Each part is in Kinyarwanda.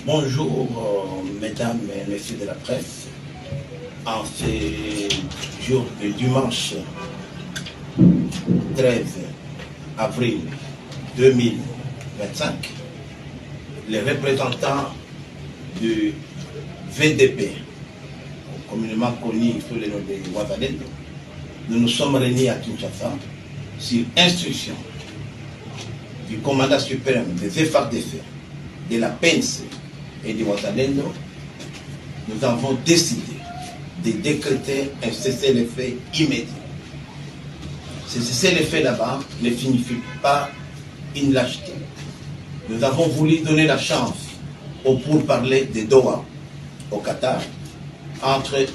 Bonjour, mesdames et messieurs de la presse. En ce jour de dimanche 13 avril 2025, les représentants du VDP, communément connu sous le nom de Wazalendo, nous nous sommes réunis à Kinshasa sur instruction du commandant suprême des FARDC, de la PNC et du Wazalendo. Nous avons décidé de décréter un cessez-le-feu immédiat. Ce cessez-le-feu là-bas ne signifie pas une lâcheté. Nous avons voulu donner la chance au pourparlers de Doha, au Qatar, entre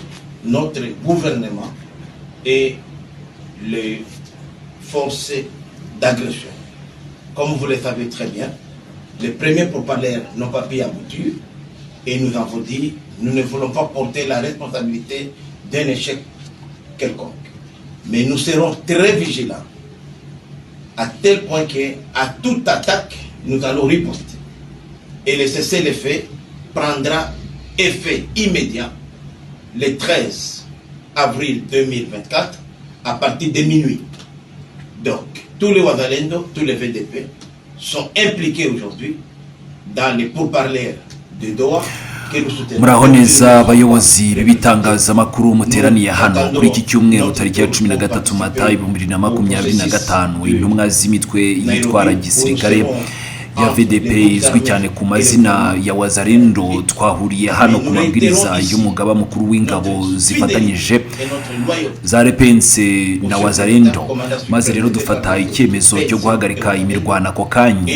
notre gouvernement et les forces d'agression. Comme vous le savez très bien, les premiers pourparlers n'ont pas pu aboutir et nous avons dit nous ne voulons pas porter la responsabilité d'un échec quelconque. Mais nous serons très vigilants à tel point qu'à toute attaque, nous allons riposter. Et le cessez-le-feu prendra effet immédiat le 13 avril 2024 à partir de minuit. Donc, tous les Wazalendo, tous les VDP sont impliqués aujourd'hui dans les pourparlers de Doha. Muraho neza abayobozi b'ibitangazamakuru muteraniye hano kuri iki cyumweru tariki ya 13 Mata 2025. Intumwa z'imitwe yitwara gisirikare ya VDP izwi cyane ku mazina ya Wazalendo twahuriye hano ku mabwiriza y'umugaba mukuru w'ingabo zifatanyije za Repense na Wazalendo, maze rero dufata icyemezo cyo guhagarika imirwano ako kanya.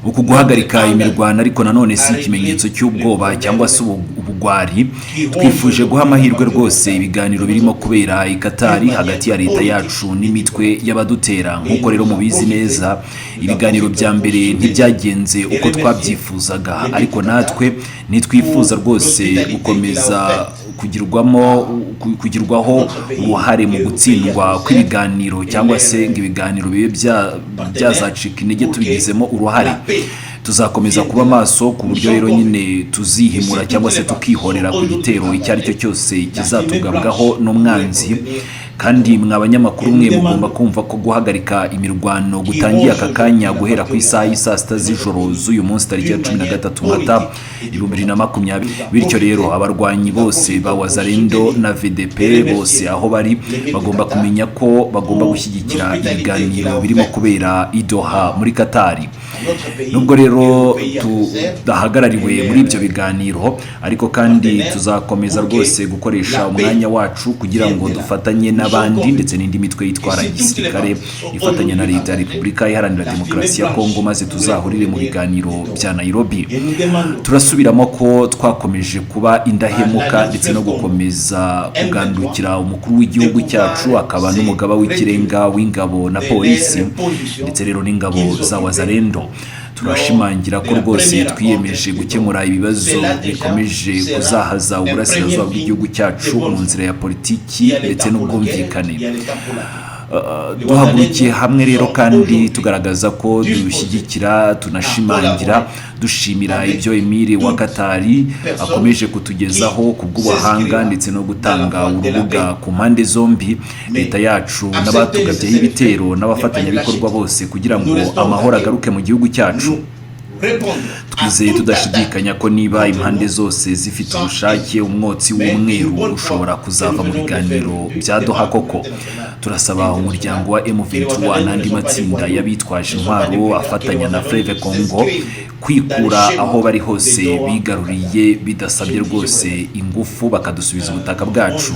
Uku guhagarika imirwano ariko nanone si ikimenyetso cy'ubwoba cyangwa se ubugwari. Twifuje guha amahirwe rwose ibiganiro birimo kubera i Qatar hagati ya leta yacu n'imitwe y'abadutera. Nk'uko rero mubizi neza, ibiganiro bya mbere ntibyagenze uko twabyifuzaga, ariko natwe nitwifuza rwose gukomeza kugirwaho uruhare mu gutsindwa kw'ibiganiro cyangwa se ngo ibiganiro bibe byazacika intege tubigizemo uruhare. Tuzakomeza kuba maso ku buryo rero nyine tuzihimura cyangwa se tukihorera ku gitero icyo ari cyo cyose kizatugabwaho n'umwanzi. Kandi mwabanyamakuru mwe mugomba kumva ko guhagarika imirwano gutangiye aka kanya guhera ku isaha y'isa 6 z'ijoro z'uyu munsi tariki ya 13 Mata 2020. Bityo rero abarwanyi bose ba Wazalendo na VDP bose aho bari bagomba kumenya ko bagomba gushyigikira ibiganiro birimo kubera i Doha muri Qatar. Nubwo rero tudahagarariwe muri ibyo biganiro, ariko kandi tuzakomeza rwose gukoresha umwanya wacu kugira ngo dufatanye n'abandi ndetse n'indi mitwe yitwara gisirikare ifatanya na leta ya Repubulika Iharanira Demokarasi ya Kongo, maze tuzahurire mu biganiro bya Nairobi. Turasubiramo ko twakomeje kuba indahemuka ndetse no gukomeza kugandukira umukuru w'igihugu cyacu akaba n'umugaba w'ikirenga w'ingabo na polisi ndetse rero n'ingabo za Wazalendo. Turashimangira ko rwose twiyemeje gukemura ibibazo bikomeje kuzahaza uburasirazuba bw'igihugu cyacu mu nzira ya politiki ndetse n'ubwumvikane. Duhagurukiye hamwe rero kandi tugaragaza ko dushyigikira, tunashimangira, dushimira ibyo Emile wa Qatar akomeje kutugezaho ku bw'ubuhanga ndetse no gutanga urubuga ku mpande zombi, leta yacu n'abatugabyeho ibitero n'abafatanyabikorwa bose kugira ngo amahoro agaruke mu gihugu cyacu. Twizeye tudashidikanya ko niba impande zose zifite ubushake, umwotsi w'umweru ushobora kuzava mu biganiro bya Doha koko. Turasaba umuryango wa M23 n'andi matsinda y'abitwaje intwaro afatanya na Fleuve Congo kwikura aho bari hose bigaruriye bidasabye rwose ingufu bakadusubiza ubutaka bwacu.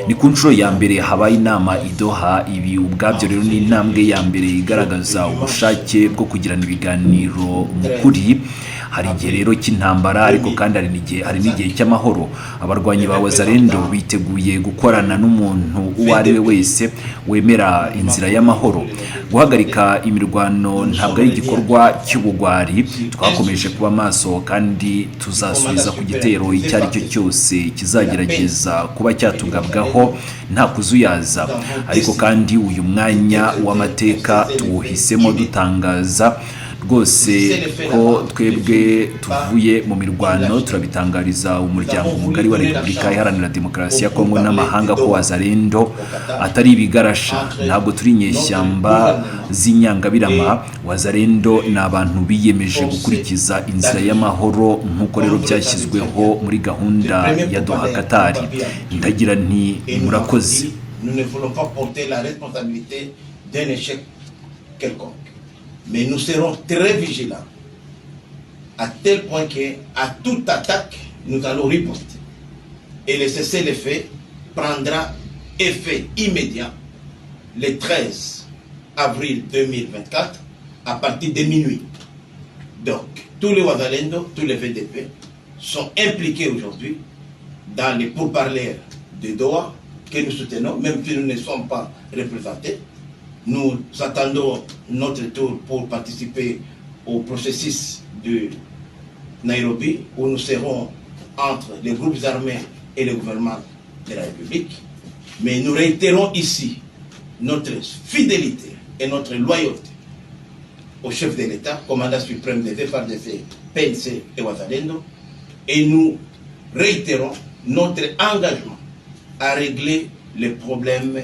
Ni ku nshuro ya mbere habaye inama i Doha. Ibi ubwabyo rero ni intambwe ya mbere igaragaza ubushake bwo kugirana ibiganiro mukuri. Hari igihe rero cy'intambara ariko kandi hari n'igihe cy'amahoro. Abarwanyi ba Wazalendo biteguye gukorana n'umuntu uwo ari we wese wemera inzira y'amahoro. Guhagarika imirwano ntabwo ari igikorwa cy'ubugwari. Twakomeje kuba maso kandi tuzasubiza ku gitero icyo ari cyo cyose kizagerageza kuba cyatugabwaho nta kuzuyaza. Ariko kandi uyu mwanya w'amateka tuwuhisemo dutangaza rwose ko twebwe tuvuye mu mirwano turabitangariza umuryango mugari wa Repubulika Iharanira Demokarasi ya Kongo n'amahanga ko Wazalendo atari ibigarasha, ntabwo turi inyeshyamba z'inyangabirama. Wazalendo ni abantu biyemeje gukurikiza inzira y'amahoro nk'uko rero byashyizweho muri gahunda ya Doha Qatar. Ndagira nti murakoze. Nous ne voulons pas porter la responsabilité d'un échec quelconque. Mais nous serons très vigilants, à tel point qu'à toute attaque, nous allons riposter. Et le cessez-le-feu prendra effet immédiat le 13 avril 2024 à partir de minuit. Donc, tous les Wazalendo, tous les VDP sont impliqués aujourd'hui dans les pourparlers de Doha que nous soutenons, même si nous ne sommes pas représentés. Nous attendons notre tour pour participer au processus de Nairobi, où nous serons entre les groupes armés et le gouvernement de la République. Mais nous réitérons ici notre fidélité et notre loyauté au chef de l'État, commandant suprême des FARDC, PNC et Wazalendo, et nous réitérons notre engagement à régler les problèmes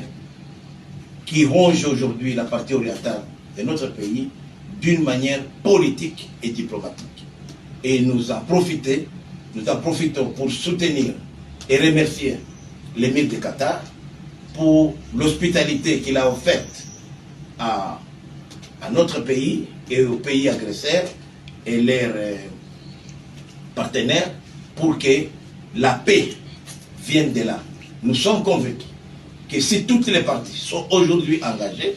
qui rongent aujourd'hui la partie orientale de notre pays d'une manière politique et diplomatique. Et nous en profitons pour soutenir et remercier l'émir de Qatar pour l'hospitalité qu'il a offerte à notre pays et aux pays agresseurs et leurs partenaires pour que la paix vienne de là. Nous sommes convaincus que si toutes les parties sont aujourd'hui engagées,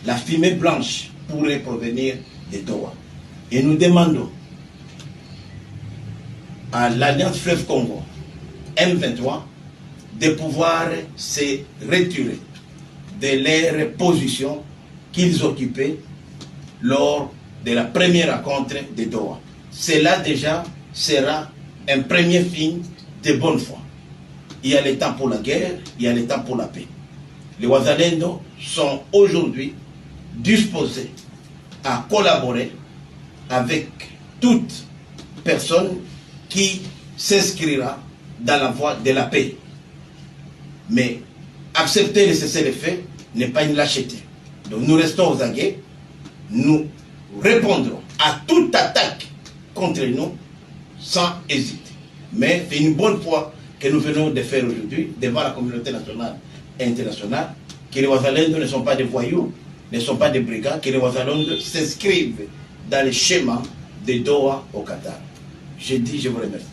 la fumée blanche pourrait provenir de Doha. Et nous demandons à l'Alliance Fleuve Congo, M23, de pouvoir se retirer de leur position qu'ils occupaient lors de la première rencontre de Doha. Cela déjà sera un premier signe de bonne foi. Il y a le temps pour la guerre, il y a le temps pour la paix. Les Wazalendo sont aujourd'hui disposés à collaborer avec toute personne qui s'inscrira dans la voie de la paix. Mais accepter le cessez-le-feu n'est pas une lâcheté. Donc nous restons aux aguets, nous répondrons à toute attaque contre nous sans hésiter. Mais c'est une bonne foi que nous venons de faire aujourd'hui devant la communauté nationale et internationale, que les Wazalendo ne sont pas des voyous, ne sont pas des brigands, que les Wazalendo s'inscrivent dans le schéma de Doha au Qatar. Je dis, je vous remercie.